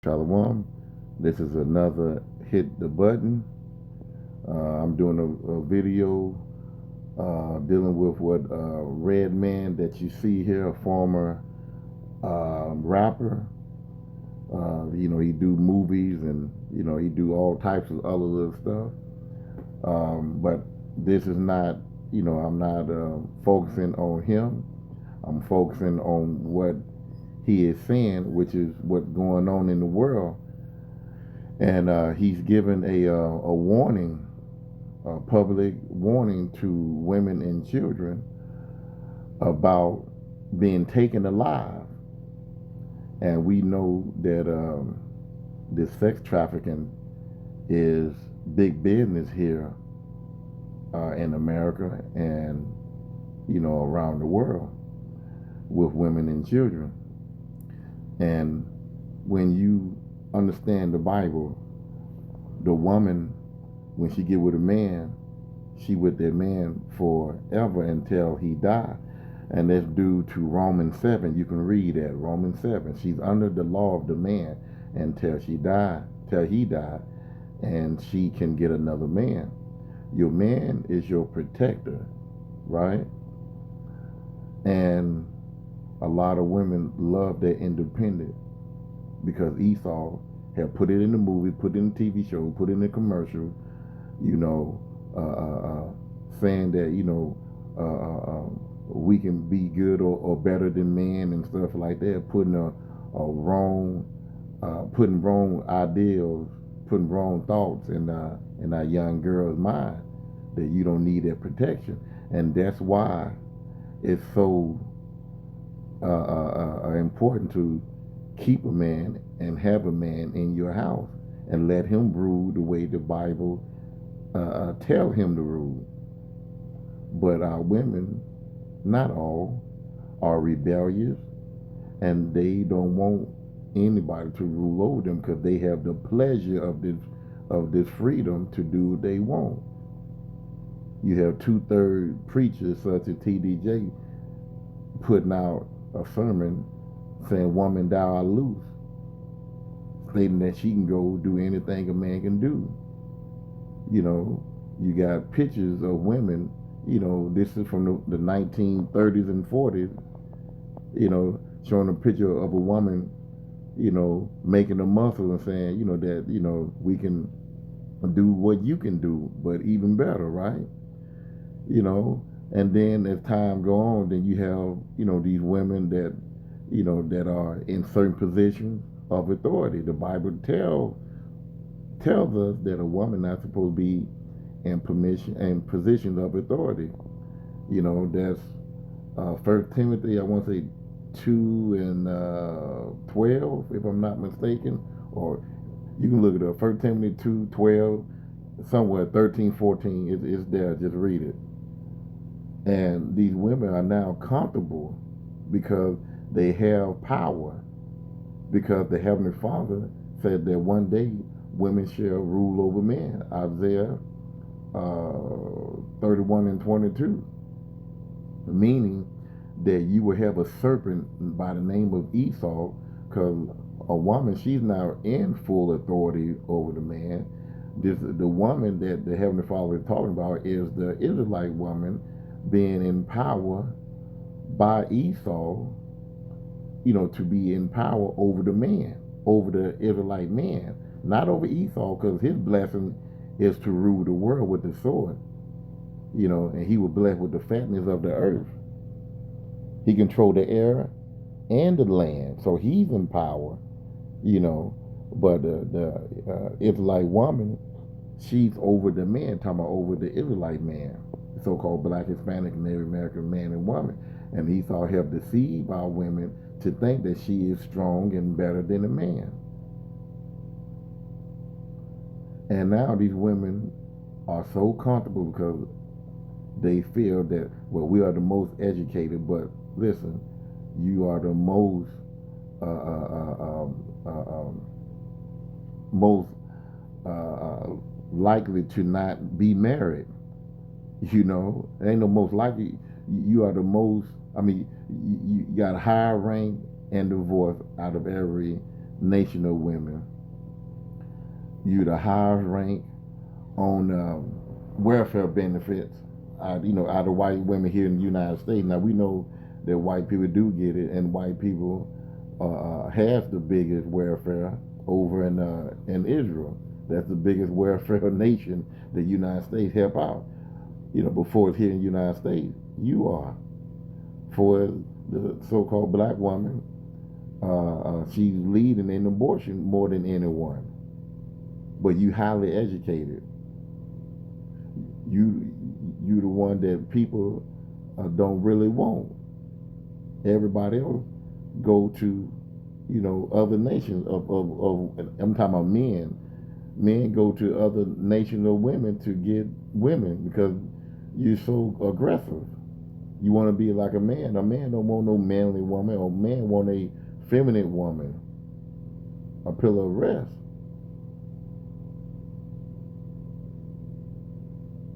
Shalom. This is another Hit the Button. I'm doing a video dealing with what Red Man that you see here, a former rapper. He do movies and he do all types of other little stuff. But this is not, I'm not focusing on him. I'm focusing on what he is saying, which is what's going on in the world. And he's given a warning, a public warning to women and children about being taken alive. And we know that this sex trafficking is big business here in America and around the world with women and children. And when you understand the Bible, the woman, when she get with a man, she with that man forever until he die. And that's due to Romans 7. You can read that, Romans 7. She's under the law of the man until she died, till he died, and she can get another man. Your man is your protector, right? And a lot of women love that independent because Esau had put it in the movie, put it in the TV show, put it in the commercial, you know, saying that, we can be good or better than men and stuff like that, putting a wrong, putting wrong ideals, putting wrong thoughts in our young girl's mind that you don't need that protection. And that's why it's so important to keep a man and have a man in your house and let him rule the way the Bible tell him to rule. But our women, not all, are rebellious and they don't want anybody to rule over them because they have the pleasure of this freedom to do what they want. You have two-third preachers such as TDJ putting out a sermon saying woman thou art loose, stating that she can go do anything a man can do. You got pictures of women, this is from the 1930s and 40s, showing a picture of a woman, making a muscle and saying, that, we can do what you can do, but even better, right? And then as time go on, then you have, these women that, that are in certain positions of authority. The Bible tells us that a woman not supposed to be in permission and positions of authority. That's First Timothy, I want to say 2:12, if I'm not mistaken, or you can look it up. First Timothy 2:12, somewhere 13, 14 is there. Just read it. And these women are now comfortable because they have power. Because the Heavenly Father said that one day women shall rule over men. Isaiah 31 and 22. Meaning that you will have a serpent by the name of Esau, because a woman, she's now in full authority over the man. The woman that the Heavenly Father is talking about is the Israelite woman being in power by Esau, to be in power over the man, over the Israelite man, not over Esau, because his blessing is to rule the world with the sword, and he was blessed with the fatness of the earth. He controlled the air and the land, so he's in power, you know. But the Israelite woman, she's over the man, talking about over the Israelite man, so-called Black, Hispanic, and Native American man and woman. And Esau helped deceive our women to think that she is strong and better than a man. And now these women are so comfortable because they feel that, well, we are the most educated, but listen, you are the most uh, uh, uh, um, most likely to not be married. It ain't no most likely. You are the most. I mean, you got a higher rank and divorce out of every nation of women. You the highest rank on welfare benefits. Out of white women here in the United States. Now we know that white people do get it, and white people have the biggest welfare over in Israel. That's the biggest welfare nation the United States help out. Before it's here in the United States, you are. For the so-called black woman, she's leading in abortion more than anyone. But you highly educated. You the one that people don't really want. Everybody else go to, other nations of I'm talking about men. Men go to other nations of women to get women because you're so aggressive. You want to be like a man. A man don't want no manly woman. A man want a feminine woman, a pillar of rest.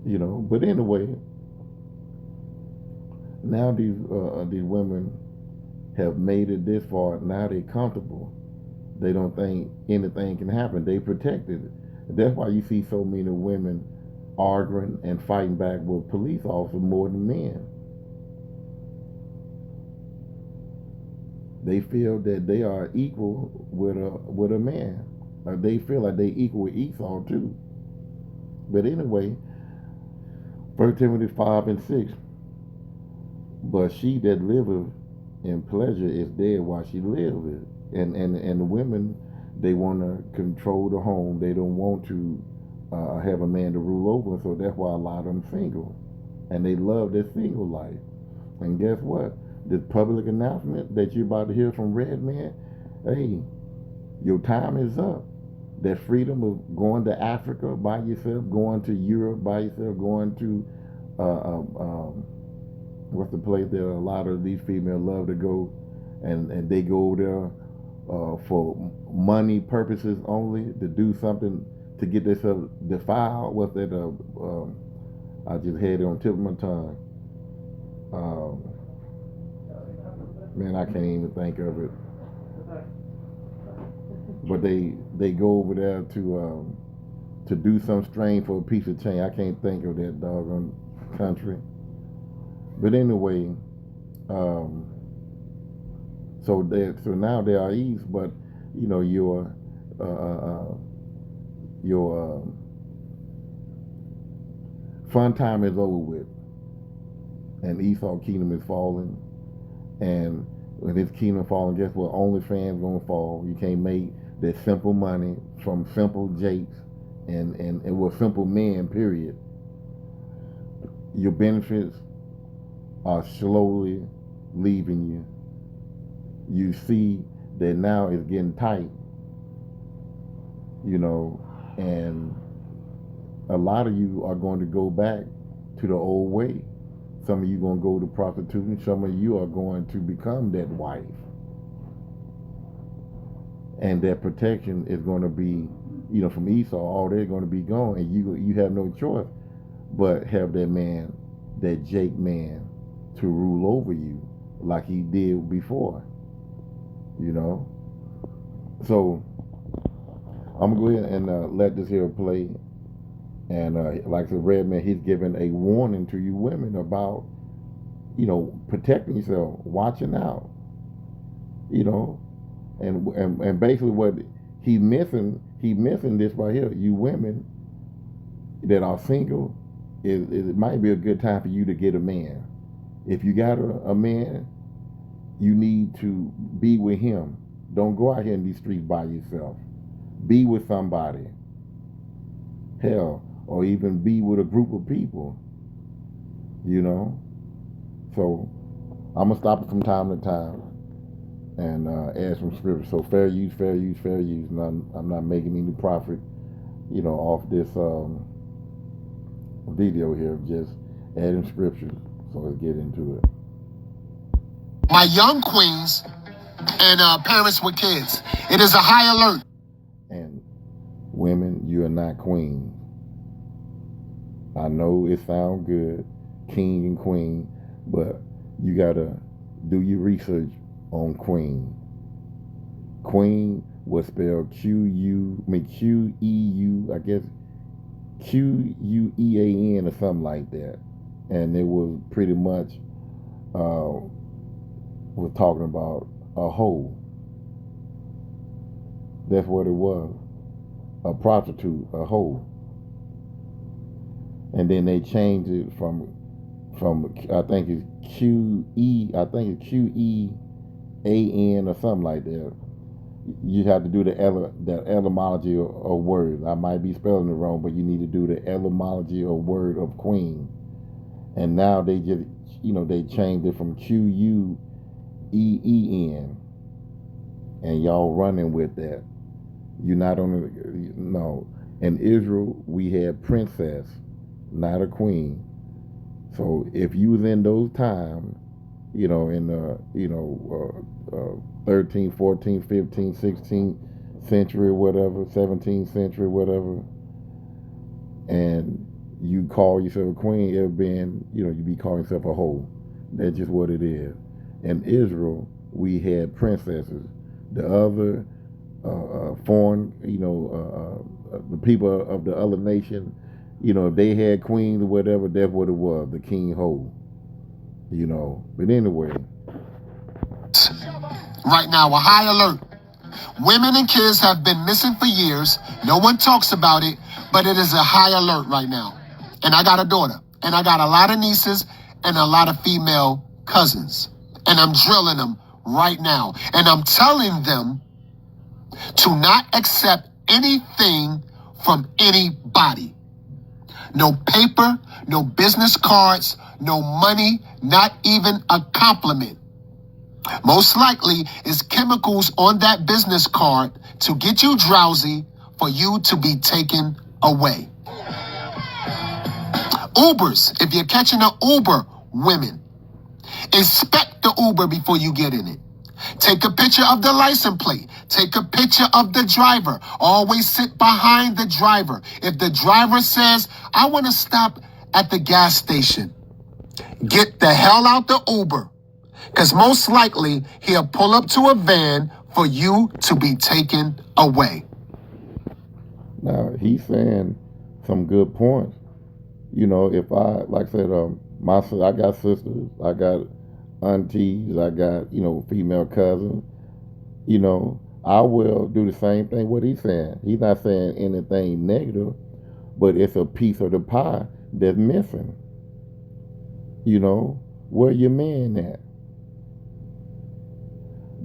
But anyway, now these women have made it this far. Now they're comfortable. They don't think anything can happen. They protected. That's why you see so many women arguing and fighting back with police officers more than men. They feel that they are equal with a man. They feel like they equal with Esau too. But anyway, 1 Timothy 5 and 6. But she that liveth in pleasure is dead while she liveth. And the women, they want to control the home. They don't want to have a man to rule over. So that's why a lot of them single. And they love their single life. And guess what? This public announcement that you're about to hear from Red Man, hey, your time is up. That freedom of going to Africa by yourself, going to Europe by yourself, going to what's the place that a lot of these females love to go, and they go there for money purposes only, to do something to get themselves defiled. What's that? I just had it on the tip of my tongue. Man, I can't even think of it. But they go over there to do some strange for a piece of change. I can't think of that doggone country. But anyway, so now they are east, but your fun time is over with, and Esau kingdom is falling, and when his kingdom falling, guess what? OnlyFans gonna fall. You can't make that simple money from simple jakes and with simple men, period. Your benefits are slowly leaving you. You see that now it's getting tight, and a lot of you are going to go back to the old way. Some of you are going to go to prostitution. Some of you are going to become that wife. And that protection is going to be, from Esau, all they're going to be gone. And you have no choice but have that man, that Jake man, to rule over you like he did before. So I'm going to go ahead and let this here play. And like the Red Man, he's giving a warning to you women about, protecting yourself, watching out, and basically what he's missing this right here. You women that are single, it might be a good time for you to get a man. If you got a man, you need to be with him. Don't go out here in these streets by yourself. Be with somebody. Hell, or even be with a group of people. So I'm gonna stop it from time to time and add some scripture. So fair use, fair use, fair use. And I'm not making any profit, off this video here. Just adding scripture. So let's get into it. My young queens and parents with kids, it is a high alert. And women, you are not queens. I know it sounds good, king and queen, but you gotta do your research on queen. Queen was spelled Queu, I guess Quean or something like that, and it was pretty much was talking about a hoe. That's what it was, a prostitute, a hoe. And then they changed it from I think it's QEAN or something like that. You have to do the etymology of words. I might be spelling it wrong, but you need to do the etymology of word of queen. And now they just, they changed it from QUEEN, and y'all running with that. You're not on the, no. In Israel, we had princess, not a queen. So if you was in those times, in the 13th, 14th, 15th, 16th century, whatever, 17th century, whatever, and you call yourself a queen, it been, you be calling yourself a hoe. That's just what it is. In Israel, we had princesses. The other foreign, the people of the other nation, if they had queens or whatever, that's what it was, the king hoe. But anyway. Right now, a high alert. Women and kids have been missing for years. No one talks about it, but it is a high alert right now. And I got a daughter, and I got a lot of nieces and a lot of female cousins. And I'm drilling them right now. And I'm telling them to not accept anything from anybody. No paper, no business cards, no money, not even a compliment. Most likely is chemicals on that business card to get you drowsy for you to be taken away. Ubers, if you're catching an Uber, women, inspect the Uber before you get in it. Take a picture of the license plate. Take a picture of the driver. Always sit behind the driver. If the driver says, I want to stop at the gas station, get the hell out the Uber. Because most likely he'll pull up to a van for you to be taken away. Now, he's saying some good points. If I, like I said, I got sisters, I got aunties, I got, female cousins, I will do the same thing what he's saying. He's not saying anything negative, but it's a piece of the pie that's missing. Where your man at?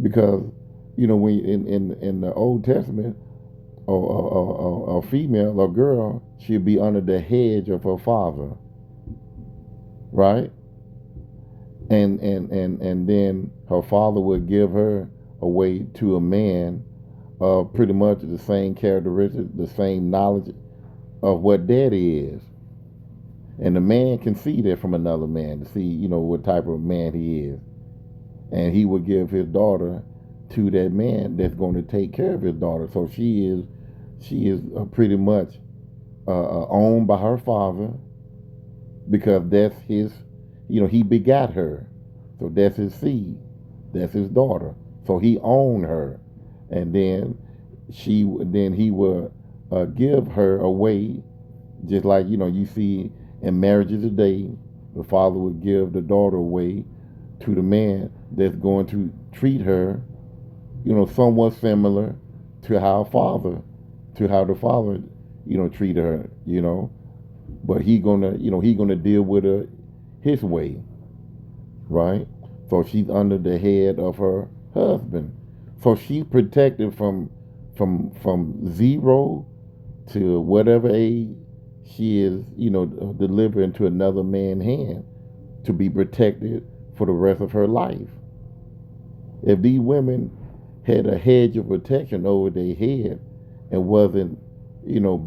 Because, when in the Old Testament, a female, a girl, she'd be under the hedge of her father, right? And then her father would give her away to a man, pretty much the same characteristics, the same knowledge of what daddy is. And the man can see that from another man, to see, what type of man he is. And he would give his daughter to that man that's going to take care of his daughter. So she is pretty much owned by her father, because that's his, he begot her. So that's his seed. That's his daughter. So he owned her. And then he would give her away, just like, you see in marriages today, the father would give the daughter away to the man that's going to treat her, somewhat similar to how the father, treated her, but he gonna deal with her his way, right? So she's under the head of her husband. So she's protected from 0 to whatever age she is, delivered into another man's hand to be protected for the rest of her life. If these women had a hedge of protection over their head and wasn't,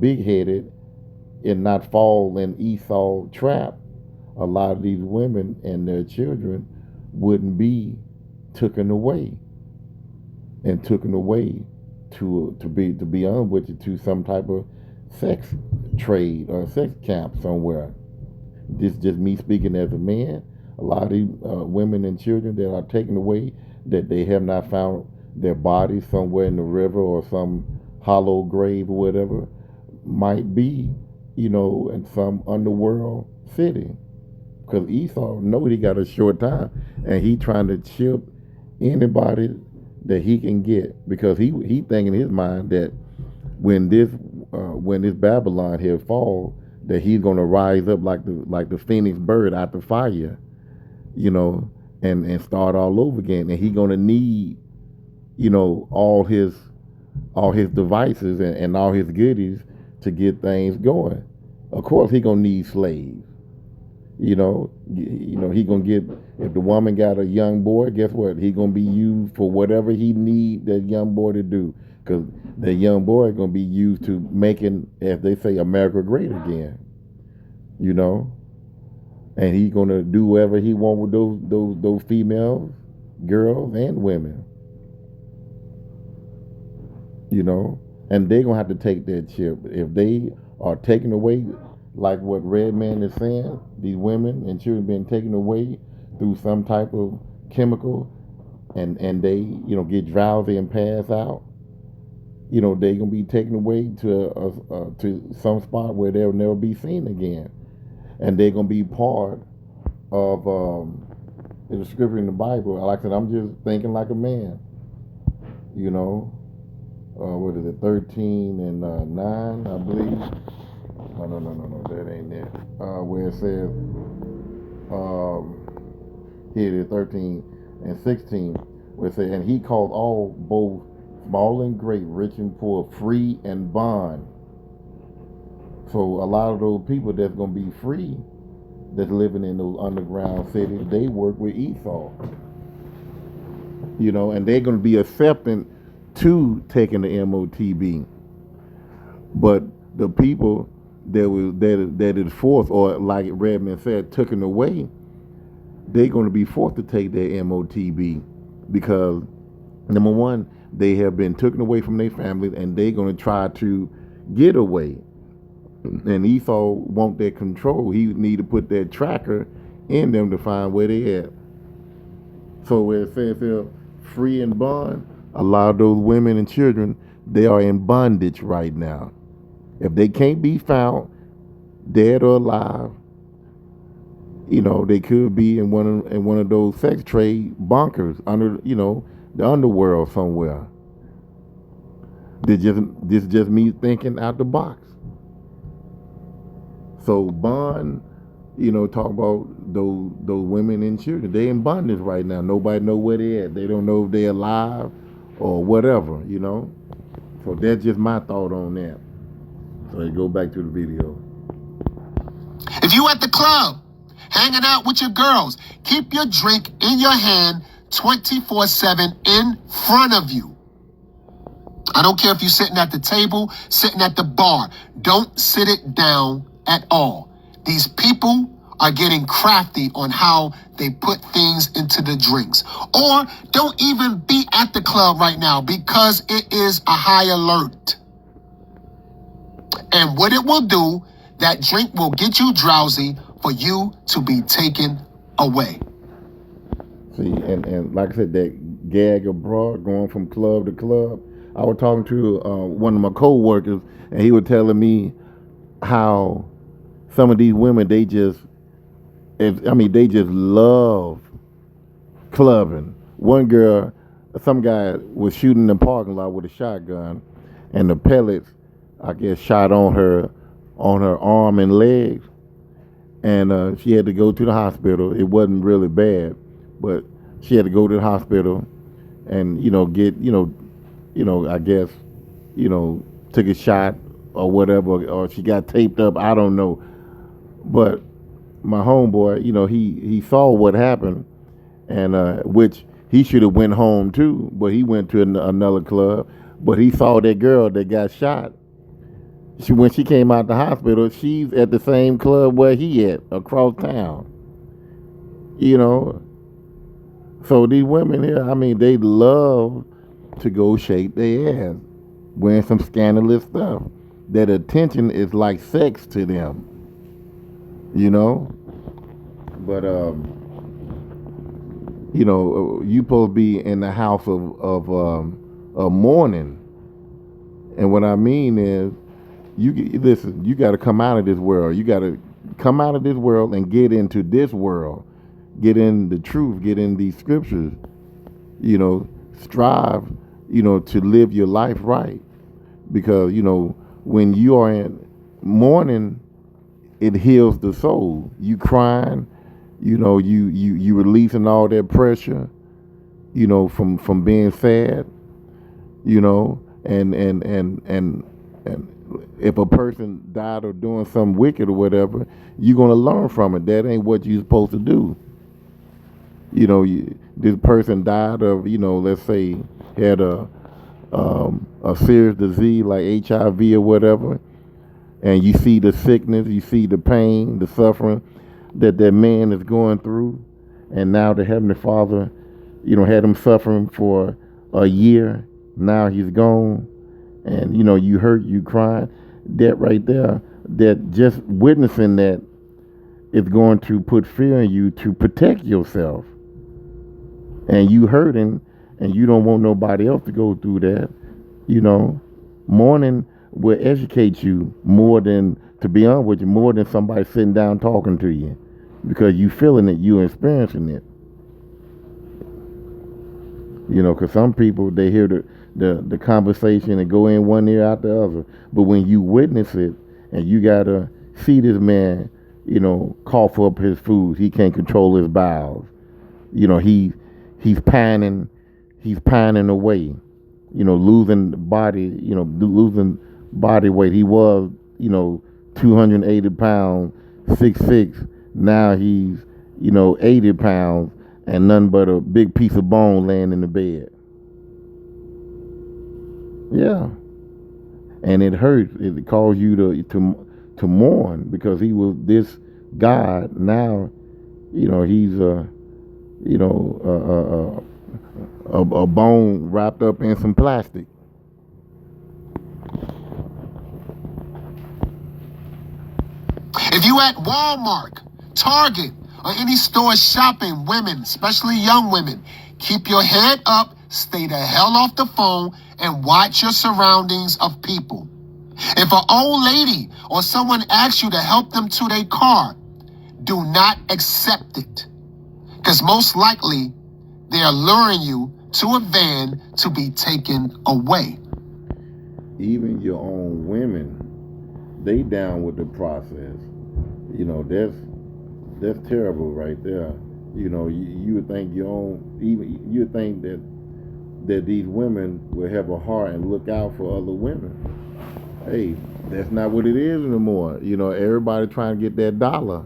big-headed and not fall in Esau trap, a lot of these women and their children wouldn't be taken away to be honest with you, to some type of sex trade or sex camp somewhere. This just me speaking as a man. A lot of these women and children that are taken away, that they have not found their bodies somewhere in the river or some hollow grave or whatever might be, in some underworld city. Because Esau know he got a short time, and he trying to chip anybody that he can get, because he think in his mind that when this Babylon here fall, that he's gonna rise up like the phoenix bird out the fire, you know, and start all over again, and he's gonna need, all his devices and all his goodies to get things going. Of course, he gonna need slaves. He gonna get, if the woman got a young boy, guess what? He gonna be used for whatever he need that young boy to do, because that young boy gonna be used to making, as they say, America great again. You know, and he gonna do whatever he want with those females, girls, and women. And they gonna have to take that chip if they are taken away, like what Red Man is saying. These women and children being taken away through some type of chemical, and they get drowsy and pass out. They gonna be taken away to some spot where they'll never be seen again, and they're gonna be part of the scripture in the Bible. Like I said, I'm just thinking like a man. What is it, 13 and 9, I believe. No, that ain't it. Where it says, here it is, 13 and 16, where it says, and he called all, both small and great, rich and poor, free and bond. So a lot of those people that's going to be free, that's living in those underground cities, they work with Esau. And they're going to be accepting to taking the MOTB. But the people that is forced, or like Redman said, taken away, they're going to be forced to take their MOTB, because number one, they have been taken away from their families, and they're going to try to get away. And Esau want that control. He need to put that tracker in them to find where they at. So where it says they're free and bond, a lot of those women and children, they are in bondage right now. If they can't be found, dead or alive, they could be in one of those sex trade bunkers under, the underworld somewhere. This just me thinking out the box. So bond, talk about those women and children. They in bondage right now. Nobody know where they at. They don't know if they're alive or whatever. So that's just my thought on that. So let's go back to the video. If you at the club, hanging out with your girls, keep your drink in your hand 24/7 in front of you. I don't care if you're sitting at the table, sitting at the bar. Don't sit it down at all. These people are getting crafty on how they put things into the drinks. Or don't even be at the club right now, because it is a high alert. And what it will do, that drink will get you drowsy for you to be taken away. See, and like I said, that gag abroad, going from club to club. I was talking to one of my co-workers, and he was telling me how some of these women, they just love clubbing. One girl, some guy was shooting in the parking lot with a shotgun, and the pellets, I guess, shot on her arm and legs, and she had to go to the hospital. It wasn't really bad, but she had to go to the hospital and get I guess took a shot or whatever, or she got taped up. I don't know, but my homeboy, he saw what happened, and which he should have went home too, but he went to another club. But he saw that girl that got shot. When she came out the hospital, she's at the same club where he at, across town. So these women here, they love to go shake their ass, wearing some scandalous stuff. That attention is like sex to them. But You know, you supposed to be in the house of mourning. And what I mean is, listen. You got to come out of this world. You got to come out of this world and get into this world. Get in the truth. Get in these scriptures. You know, strive. You know, to live your life right, because you know when you are in mourning, it heals the soul. You crying. You know, you releasing all that pressure. You know, from being sad. You know, and if a person died or doing something wicked or whatever, you're gonna learn from it. That ain't what you're supposed to do. You know, this person died of, you know, let's say had a serious disease like HIV or whatever, and you see the sickness, you see the pain, the suffering that that man is going through, and now the Heavenly Father, you know, had him suffering for a year. Now he's gone, and you know you hurt, you crying. That right there, that just witnessing that is going to put fear in you to protect yourself, and you hurting, and you don't want nobody else to go through that. You know, mourning will educate you more than, to be honest with you, more than somebody sitting down talking to you, because you feeling it, you experiencing it. You know, because some people, they hear the conversation and go in one ear out the other. But when you witness it, and you gotta see this man, you know, cough up his food, he can't control his bowels. You know, he's pining, he's pining away. You know, losing body, you know, losing body weight. He was, you know, 280 pounds, 6'6". Now he's, you know, 80 pounds and nothing but a big piece of bone laying in the bed. Yeah, and it hurts. It calls you to mourn, because he was this God. Now, you know, he's you know, a bone wrapped up in some plastic. If you at Walmart, Target, or any store shopping, women, especially young women, keep your head up, stay the hell off the phone, and watch your surroundings of people. If an old lady or someone asks you to help them to their car, do not accept it. Because most likely, they are luring you to a van to be taken away. Even your own women, they down with the process. You know, that's terrible right there. You know, you would think your own, even you would think that these women will have a heart and look out for other women. Hey, that's not what it is anymore. You know, everybody trying to get that dollar.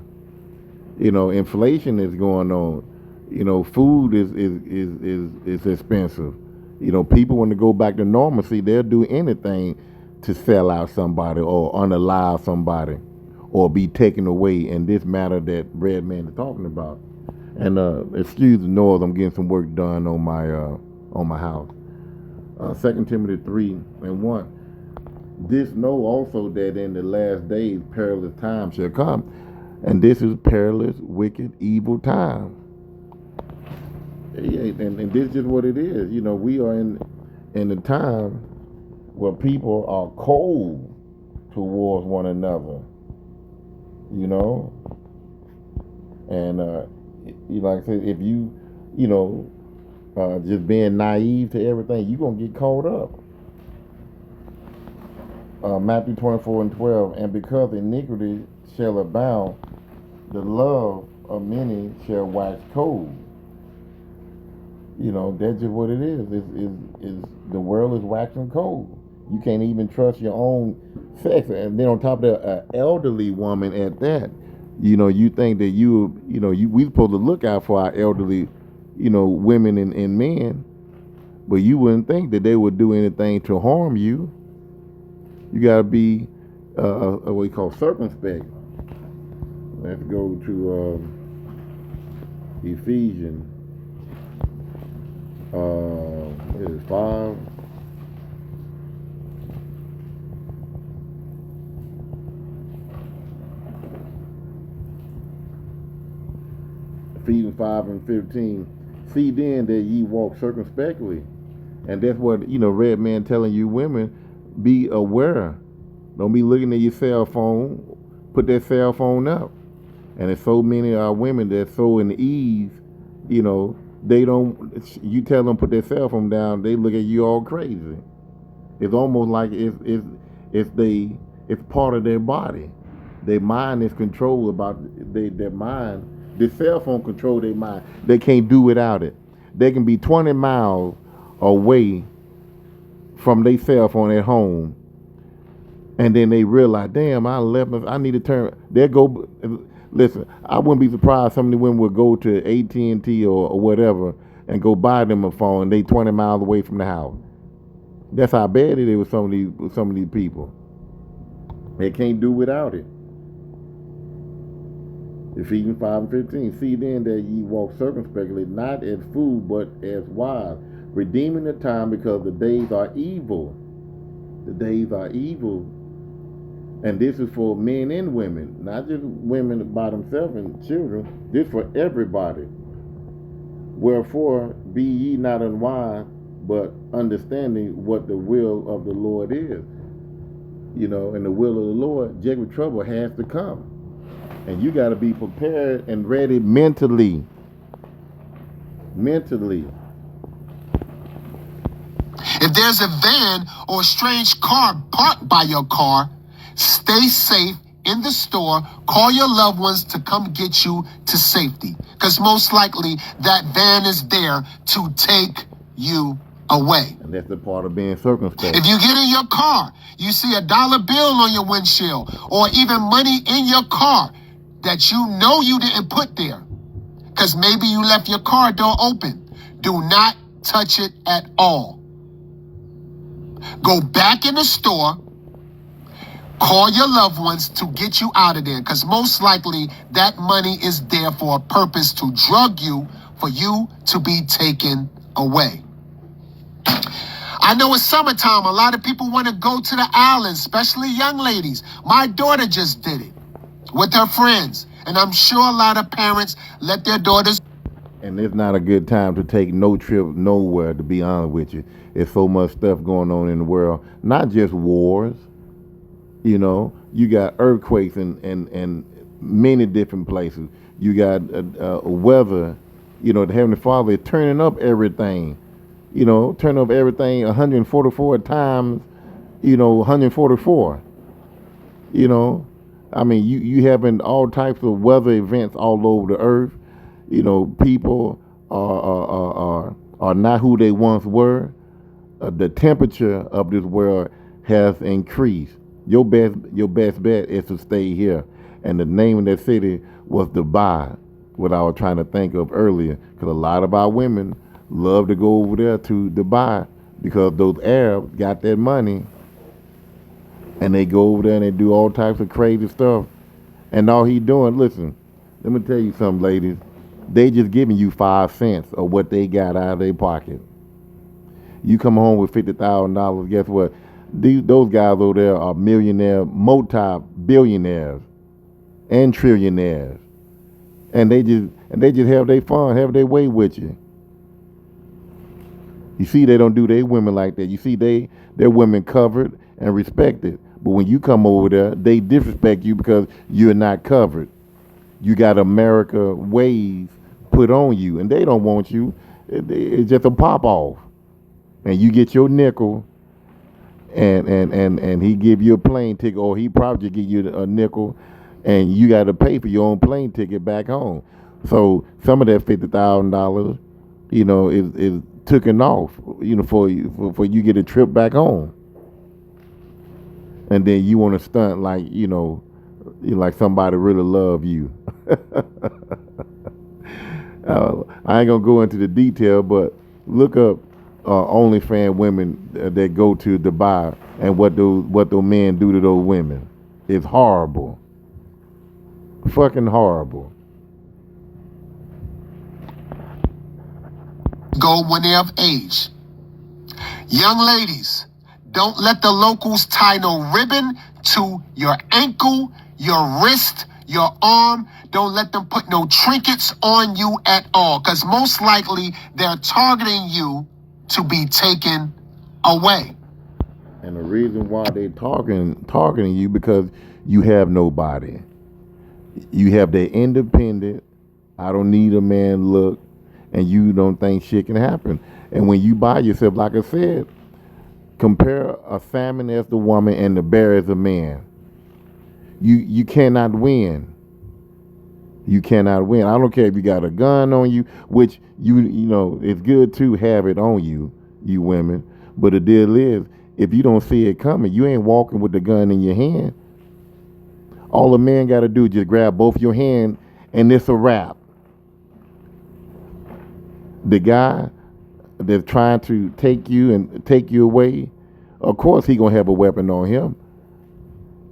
You know, inflation is going on. You know, food is expensive. You know, people want to go back to normalcy, they'll do anything to sell out somebody or unalive somebody or be taken away in this matter that Red Man is talking about. And excuse the noise, I'm getting some work done on my house. 2 Timothy 3:1. This know also that in the last days perilous times shall come. And this is perilous, wicked, evil time. Yeah, and this is just what it is. You know, we are in a time where people are cold towards one another. You know, and like I said, if you know, just being naive to everything, you're gonna get caught up. Matthew 24:12, and because iniquity shall abound, the love of many shall wax cold. You know, that's just what it is. Is the world is waxing cold. You can't even trust your own sex, and then on top of that, an elderly woman at that. You know, you think that we supposed to look out for our elderly, you know, women and men, but you wouldn't think that they would do anything to harm you. You gotta be what we call circumspect. Let's go to Ephesians. What is it, 5? Ephesians 5:15. See then that ye walk circumspectly. And that's what, Red Man telling you women, be aware. Don't be looking at your cell phone. Put that cell phone up. And there's so many women that's so in ease, they don't, you tell them put their cell phone down, they look at you all crazy. It's almost like it's part of their body. Their mind is controlled about their mind. The cell phone control their mind. They can't do without it. They can be 20 miles away from their cell phone at home, and then they realize, damn, I left. I need to turn. They go. Listen, I wouldn't be surprised some of the women would go to AT&T or whatever and go buy them a phone. They 20 miles away from the house. That's how bad it is with some of these people. They can't do without it. Ephesians 5:15. See then that ye walk circumspectly, not as fools, but as wise, redeeming the time, because the days are evil. The days are evil. And this is for men and women, not just women by themselves and children. This for everybody. Wherefore, be ye not unwise, but understanding what the will of the Lord is. And the will of the Lord, Jacob trouble has to come. And you got to be prepared and ready mentally. Mentally. If there's a van or a strange car parked by your car, stay safe in the store. Call your loved ones to come get you to safety, because most likely that van is there to take you away. And that's the part of being circumspect. If you get in your car, you see a dollar bill on your windshield, or even money in your car that you didn't put there, because maybe you left your car door open, do not touch it at all. Go back in the store. Call your loved ones to get you out of there, because most likely that money is there for a purpose, to drug you, for you to be taken away. I know it's summertime. A lot of people want to go to the islands, especially young ladies. My daughter just did it with her friends. And I'm sure a lot of parents let their daughters. And it's not a good time to take no trip nowhere, to be honest with you. There's so much stuff going on in the world. Not just wars. You got earthquakes and many different places. You got weather. The Heavenly Father is turning up everything. Turn up everything 144 times, 144. You having all types of weather events all over the earth. People are not who they once were. The temperature of this world has increased. Your best bet is to stay here. And the name of that city was Dubai, what I was trying to think of earlier, because a lot of our women love to go over there to Dubai, because those Arabs got that money, and they go over there and they do all types of crazy stuff. And all he doing, listen, let me tell you something, ladies. They just giving you 5 cents of what they got out of their pocket. You come home with $50,000, guess what? Those guys over there are millionaire, multi-billionaires, and trillionaires. And they just have their fun, have their way with you. You see, they don't do their women like that. You see, their women covered and respected. But when you come over there, they disrespect you because you're not covered. You got America ways put on you, and they don't want you. It's just a pop off. And you get your nickel, and he give you a plane ticket, or he probably give you a nickel, and you got to pay for your own plane ticket back home. So some of that $50,000, is taken off, for you get a trip back home. And then you want to stunt like, like somebody really love you. I ain't gonna go into the detail, but look up OnlyFans women that go to Dubai and what those men do to those women. It's horrible. Fucking horrible. Go when they're of age. Young ladies, don't let the locals tie no ribbon to your ankle, your wrist, your arm. Don't let them put no trinkets on you at all, because most likely they're targeting you to be taken away. And the reason why they targeting you because you have nobody. You have that independent, I don't need a man look, and you don't think shit can happen. And when you by yourself, like I said, compare a salmon as the woman and the bear as the man. You cannot win. You cannot win. I don't care if you got a gun on you, which you know it's good to have it on you, you women. But the deal is, if you don't see it coming, you ain't walking with the gun in your hand. All a man got to do is just grab both your hand, and it's a wrap. The guy that's trying to take you away, of course he gonna have a weapon on him,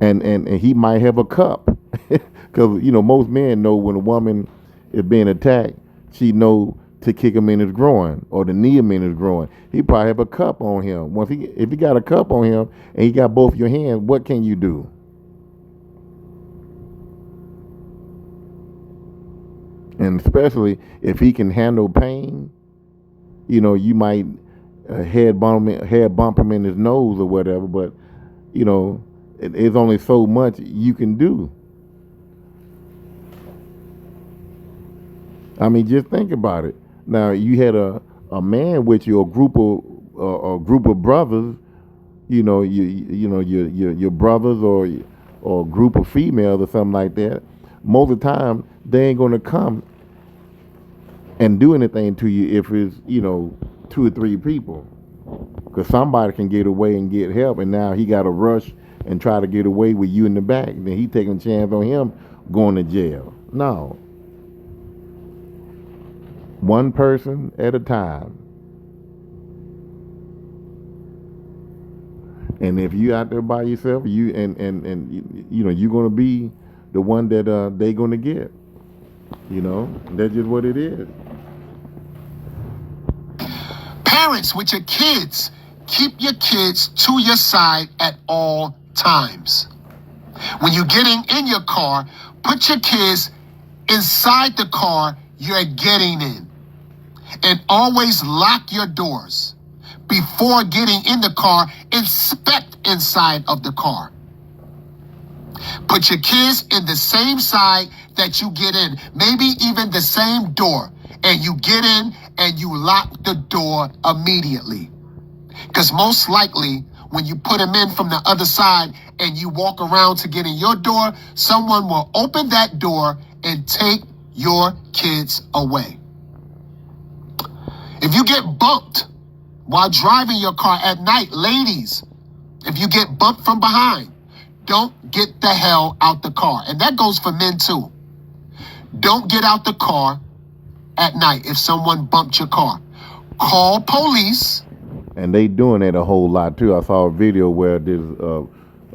and he might have a cup, because most men know when a woman is being attacked, she know to kick him in his groin or to knee him in his groin. He probably have a cup on him. If he got a cup on him and he got both your hands, what can you do? And especially if he can handle pain, you might head bump him in his nose or whatever. But it's only so much you can do. I mean, just think about it. Now you had a man with you, a group of brothers. Your brothers or a group of females or something like that. Most of the time, they ain't gonna come and do anything to you if it's 2 or 3 people, because somebody can get away and get help, and now he got to rush and try to get away with you in the back. Then he taking a chance on him going to jail. No, one person at a time. And if you out there by yourself, you're gonna be the one that they gonna get. That's just what it is. Parents with your kids, keep your kids to your side at all times. When you're getting in your car, put your kids inside the car you're getting in. And always lock your doors. Before getting in the car, inspect inside of the car. Put your kids in the same side that you get in, maybe even the same door, and you get in and you lock the door immediately. Because most likely, when you put them in from the other side and you walk around to get in your door, someone will open that door and take your kids away. If you get bumped while driving your car at night, ladies, if you get bumped from behind, don't get the hell out the car. And that goes for men too. Don't get out the car at night if someone bumped your car. Call police. And they doing that a whole lot too. I saw a video where there's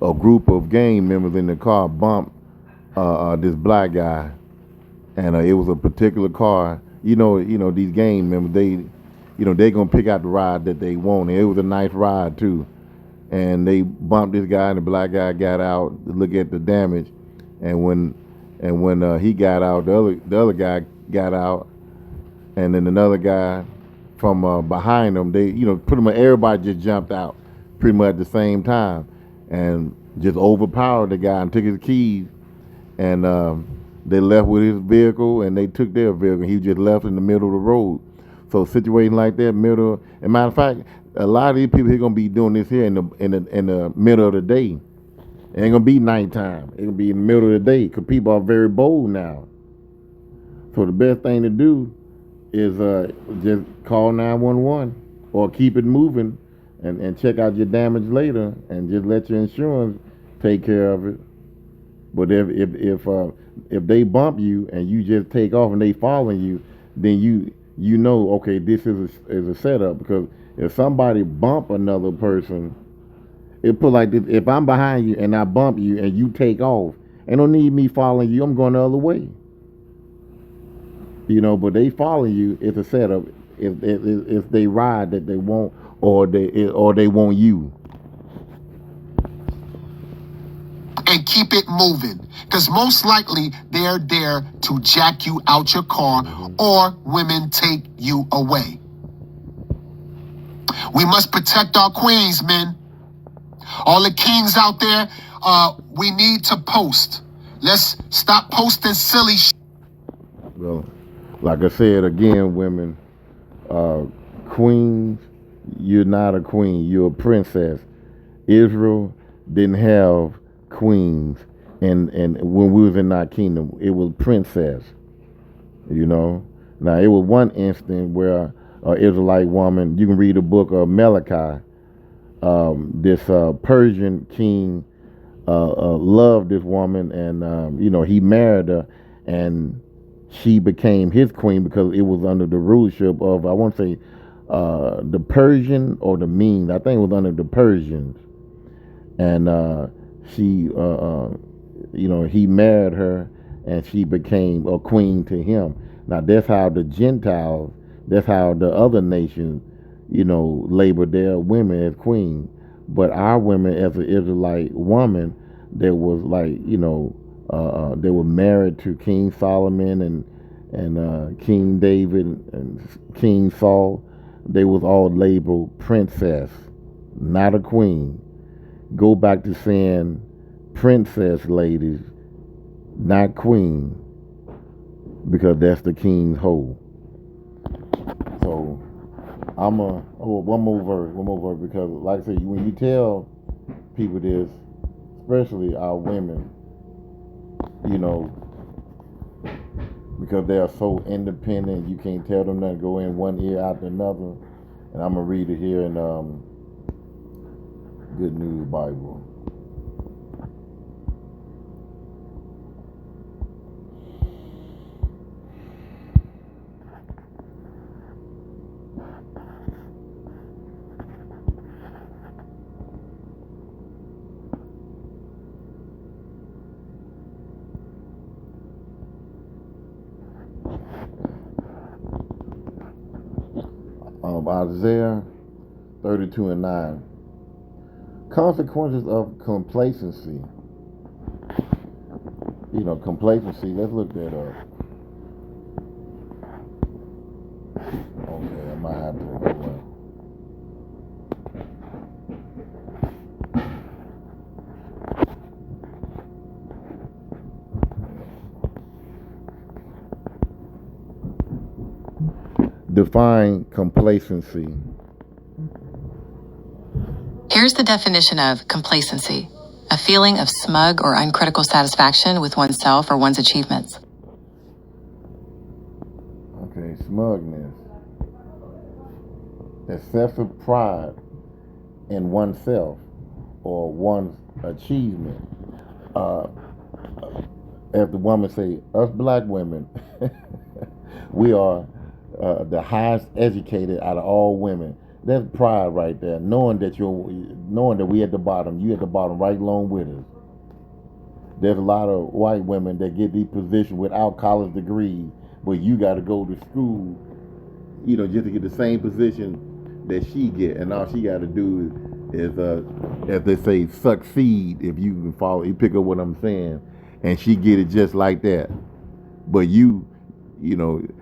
a group of gang members in the car bumped this black guy, and it was a particular car. These gang members, they gonna pick out the ride that they want. And it was a nice ride too. And they bumped this guy, and the black guy got out to look at the damage. And when he got out, the other guy got out, and then another guy from behind them, they pretty much everybody just jumped out pretty much at the same time and just overpowered the guy and took his keys, and they left with his vehicle, and they took their vehicle. He just left in the middle of the road. So situation like that, and matter of fact, a lot of these people here gonna be doing this here in the middle of the day. It ain't gonna be nighttime. It gonna be in the middle of the day, because people are very bold now. So the best thing to do is just call 911 or keep it moving, and check out your damage later, and just let your insurance take care of it. But if they bump you and you just take off and they following you, then you know, okay, this is a setup. Because if somebody bump another person, it put like this: if I'm behind you and I bump you and you take off, ain't no need me following you. I'm going the other way. But they following you. It's a setup. If they ride that they want, or they want you. and keep it moving. Because most likely they're there to jack you out your car or women take you away. We must protect our queens, men. All the kings out there, we need to post. Let's stop posting silly shit. Well, like I said again, women, queens, you're not a queen, you're a princess. Israel didn't have queens, and when we was in our kingdom, it was princess. You know, now it was one instant where an Israelite woman. You can read the book of Malachi. This Persian king loved this woman, and he married her, and she became his queen because it was under the rulership of, I want to say, the Persian or the Medes. I think it was under the Persians, and she, he married her, and she became a queen to him. Now that's how the Gentiles, that's how the other nations, labor their women as queens. But our women, as an Israelite woman, that was like, they were married to King Solomon and King David and King Saul. They was all labeled princess, not a queen. Go back to saying princess, ladies, not queen, because that's the king's hoe. So one more verse, because like I said, when you tell people this, especially our women, because they are so independent, you can't tell them that go in one ear out the another. And I'm gonna read it here in Good News Bible. Isaiah 32:9. Consequences of complacency. Complacency, let's look that up. Okay, I might have to go on. Define complacency. Here's the definition of complacency: a feeling of smug or uncritical satisfaction with oneself or one's achievements. Okay, smugness. Excessive pride in oneself or one's achievement. As the woman say, us black women, we are the highest educated out of all women. That's pride right there, knowing that we at the bottom, you at the bottom right along with us. There's a lot of white women that get these positions without college degrees, but you got to go to school, just to get the same position that she get, and all she got to do is, as they say, succeed. If you can follow, you pick up what I'm saying, and she get it just like that. But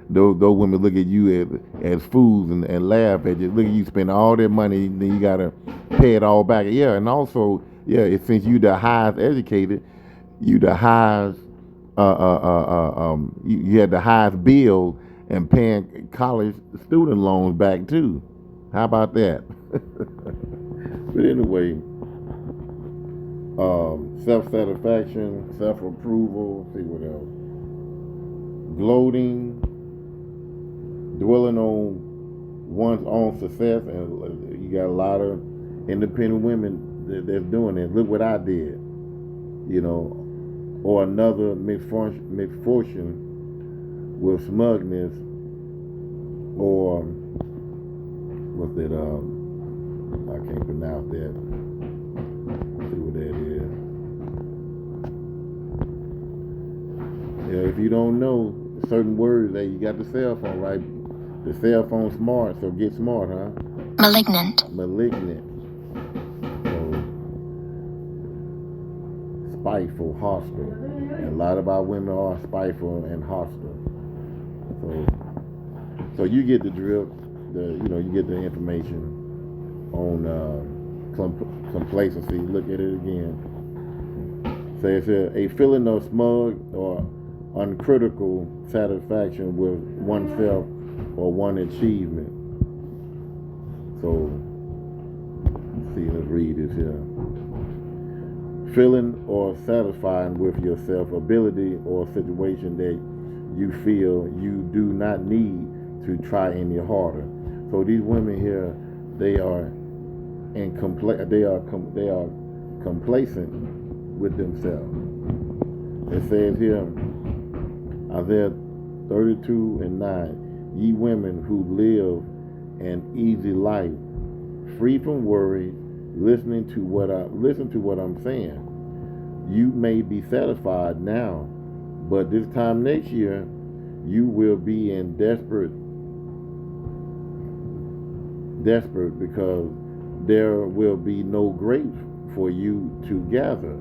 those women look at you as fools and laugh at you. Look at you spend all that money, then you gotta pay it all back. Yeah, and also, since you the highest educated, you the highest, you had the highest bill and paying college student loans back too. How about that? But anyway, self-satisfaction, self-approval. See what else? Gloating, dwelling on one's own success, and you got a lot of independent women that's doing it. Look what I did, or another misfortune with smugness, or what's that? I can't pronounce that. See what that is. Yeah, if you don't know certain words, that you got the cell phone, right? The cell phone's smart, so get smart, huh? Malignant. So spiteful, hostile. And a lot of our women are spiteful and hostile. So you get the drill. You get the information on complacency. Look at it again. So it says a feeling of smug or uncritical satisfaction with oneself or one achievement. So, let's read this here. Feeling or satisfying with yourself, ability or situation that you feel you do not need to try any harder. So these women here, they are complacent with themselves. It says here, Isaiah 32:9, ye women who live an easy life, free from worry, listen to what I'm saying. You may be satisfied now, but this time next year, you will be in desperate because there will be no grapes for you to gather.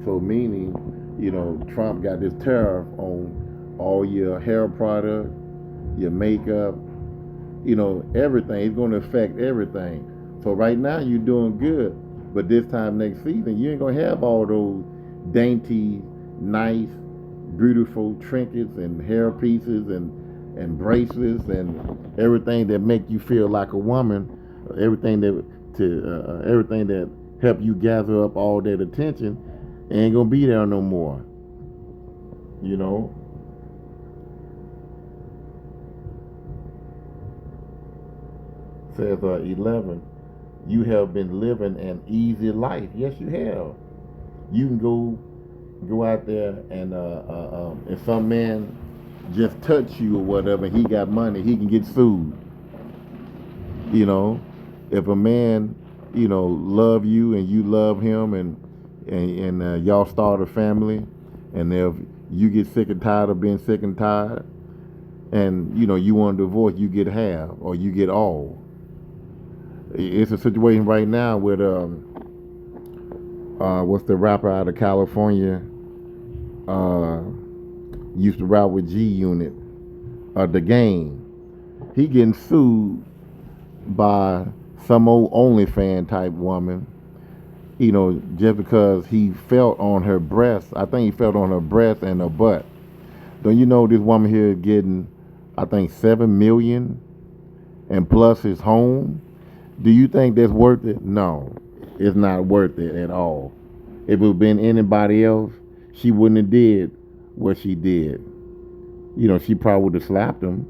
So meaning, Trump got this tariff on all your hair product, your makeup, everything. It's going to affect everything. So right now you're doing good, but this time next season you ain't going to have all those dainty, nice, beautiful trinkets and hair pieces and bracelets and everything that make you feel like a woman, everything that help you gather up all that attention ain't gonna be there no more. Says 11, you have been living an easy life. Yes, you have. You can go out there and if some man just touch you or whatever, he got money, he can get sued. If a man, love you and you love him and y'all start a family, and if you get sick and tired of being sick and tired, and you want a divorce, you get half or you get all. It's a situation right now with what's the rapper out of California? Used to rap with G Unit, The Game. He getting sued by some old OnlyFans type woman, just because he felt on her breast. I think he felt on her breast and her butt. Don't you know this woman here is getting, I think, $7 million and plus his home? Do you think that's worth it? No, it's not worth it at all. If it had been anybody else, she wouldn't have did what she did. She probably would have slapped him.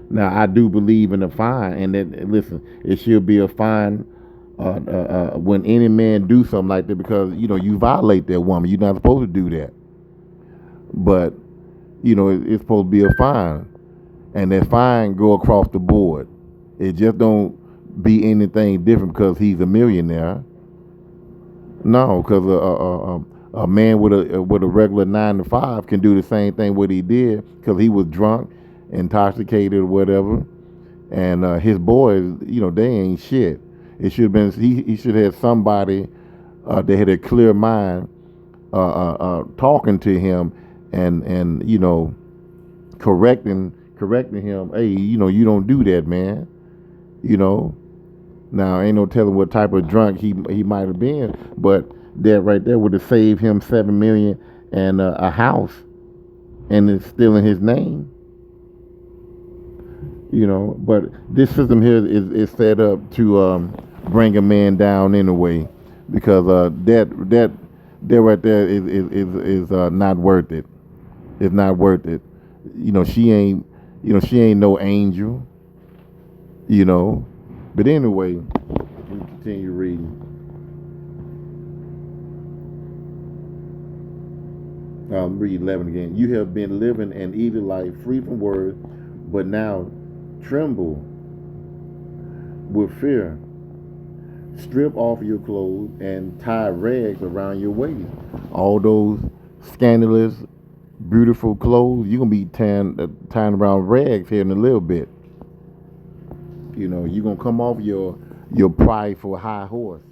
Now, I do believe in a fine, and that, listen, it should be a fine when any man do something like that, because, you violate that woman. You're not supposed to do that. But, it's supposed to be a fine. And that fine go across the board. It just don't be anything different because he's a millionaire. No, because a man with a regular 9 to 5 can do the same thing what he did, because he was drunk, intoxicated, or whatever. And his boys, they ain't shit. It should have been he should have had somebody that had a clear mind talking to him and correcting him. Hey, you don't do that, man. Now ain't no telling what type of drunk he might have been, but that right there would have saved him $7 million and a house, and it's still in his name. But this system here is set up to bring a man down anyway, because that right there is not worth it. It's not worth it. She ain't no angel. But anyway, we continue reading. Read 11 again. You have been living an easy life, free from worry, but now tremble with fear. Strip off your clothes and tie rags around your waist. All those scandalous, beautiful clothes, you're going to be tying around rags here in a little bit. You're going to come off your prideful high horse.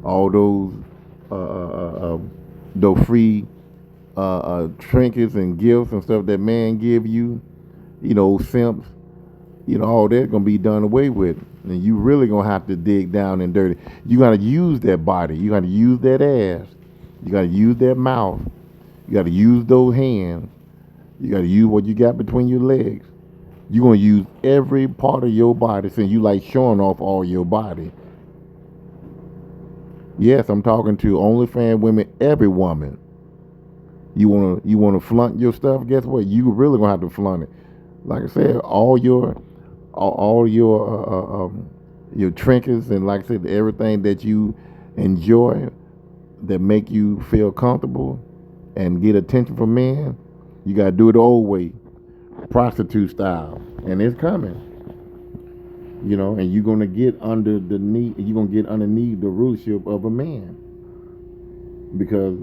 All those those free trinkets and gifts and stuff that man give you, simps, all that's gonna be done away with. And you really gonna have to dig down and dirty. You gotta use that body. You gotta use that ass. You gotta use that mouth. You gotta use those hands. You gotta use what you got between your legs. You're gonna use every part of your body since you like showing off all your body. Yes, I'm talking to OnlyFans women, every woman. You wanna flaunt your stuff? Guess what? You really gonna have to flaunt it. Like I said, all your your trinkets and, like I said, everything that you enjoy that make you feel comfortable and get attention from men. You gotta do it the old way, prostitute style, and it's coming. And you're gonna get underneath the rulership of a man, because,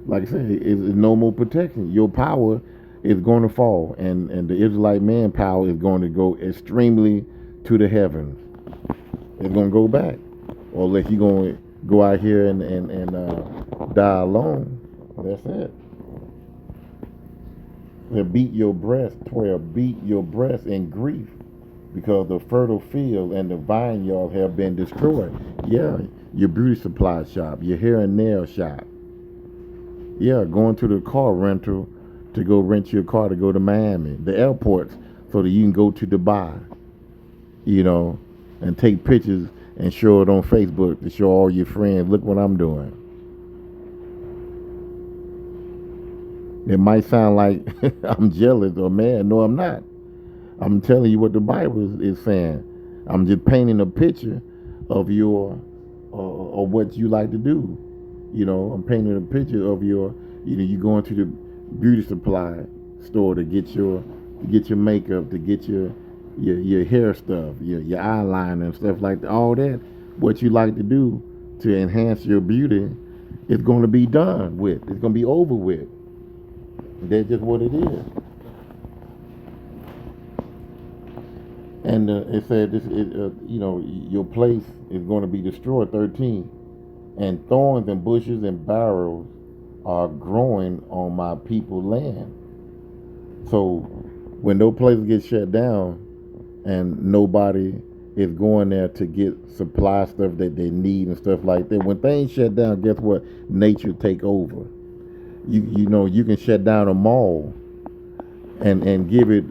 like I said, it's no more protection. Your power is going to fall, and the Israelite man power is going to go extremely to the heavens. It's going to go back, or unless you're going to go out here and die alone. That's it. Beat your breast, 12. Beat your breast in grief, because the fertile field and the vineyard have been destroyed. Yeah, your beauty supply shop, your hair and nail shop. Yeah, going to the car rental to go rent your car to go to Miami, the airports, so that you can go to Dubai, and take pictures and show it on Facebook to show all your friends, look what I'm doing. It might sound like I'm jealous or mad. No, I'm not. I'm telling you what the Bible is saying. I'm just painting a picture of of what you like to do. I'm painting a picture of you going to the beauty supply store to get your makeup, to get your hair stuff, your eyeliner and stuff like that. All that, what you like to do to enhance your beauty, is going to be done with. It's going to be over with. That's just what it is. And it said your place is going to be destroyed. 13, and thorns and bushes and barrels are growing on my people's land. So when those places get shut down and nobody is going there to get supply stuff that they need and stuff like that, when things shut down, guess what? Nature take over. You can shut down a mall and give it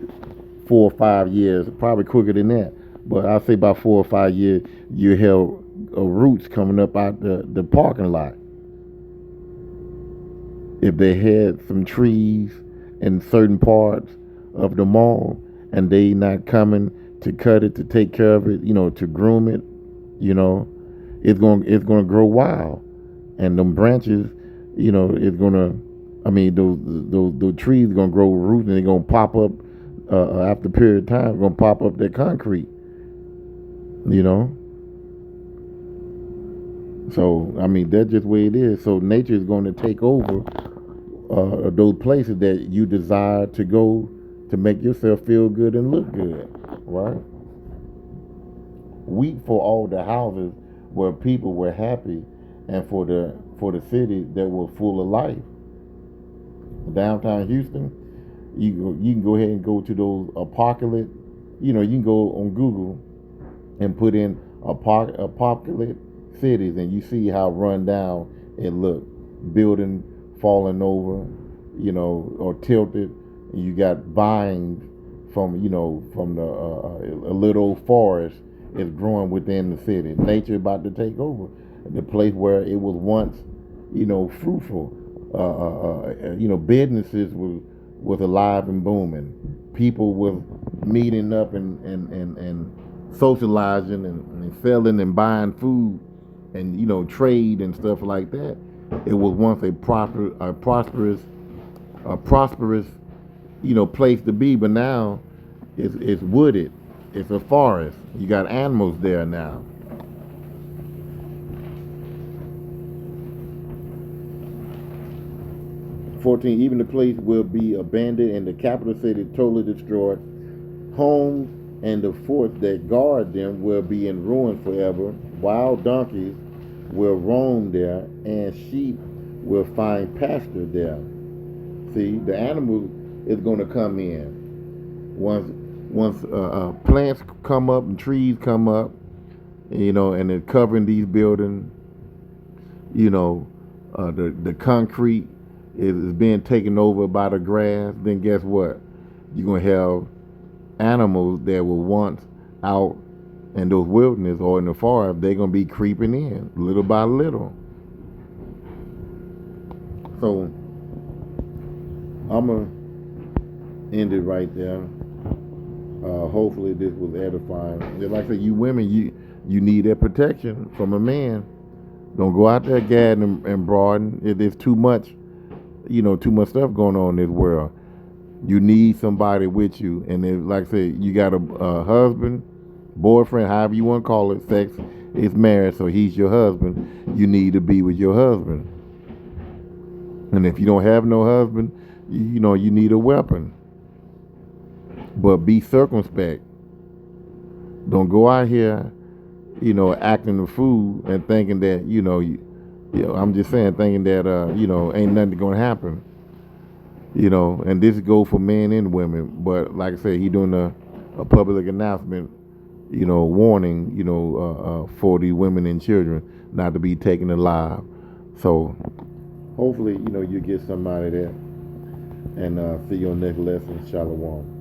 4 or 5 years, probably quicker than that. But I'll say about 4 or 5 years, you have roots coming up out the parking lot. If they had some trees in certain parts of the mall and they not coming to cut it, to take care of it, to groom it, it's gonna grow wild, and them branches, it's gonna. Those trees are gonna grow roots, and they're gonna pop up after a period of time. Gonna pop up that concrete, So that's just the way it is. So nature is going to take over those places that you desire to go to make yourself feel good and look good, right? Weep for all the houses where people were happy, and for the cities that were full of life. Downtown Houston, you can go ahead and go to those apocalypse. You can go on Google and put in apocalypse cities, and you see how run down it look. Building falling over, or tilted. And you got vines from the a little forest is growing within the city. Nature about to take over the place where it was once, fruitful. Businesses was alive and booming. People were meeting up and socializing and selling and buying food and trade and stuff like that. It was once a prosperous place to be, but now it's wooded. It's a forest. You got animals there now. "14, even the place will be abandoned and the capital city totally destroyed. Homes and the forts that guard them will be in ruin forever. Wild donkeys will roam there, and sheep will find pasture there. See, the animal is going to come in once plants come up and trees come up, and they're covering these buildings. The concrete is being taken over by the grass. Then guess what? You're gonna have animals that were once out in those wilderness or in the forest. They're gonna be creeping in little by little. So I'm gonna end it right there. Hopefully this was edifying. Like I said, you women, you need that protection from a man. Don't go out there gadding and broadening. There's too much, too much stuff going on in this world. You need somebody with you. And if, like I said, you got a husband, boyfriend, however you want to call it, sex is marriage, so he's your husband. You need to be with your husband. And if you don't have no husband, you need a weapon. But be circumspect. Don't go out here, acting a fool and thinking that, I'm just saying, thinking that, ain't nothing going to happen. And this goes for men and women. But like I said, he doing a public announcement, warning, for the women and children not to be taken alive. So hopefully, you get somebody there. And see you on next lesson. Shalom.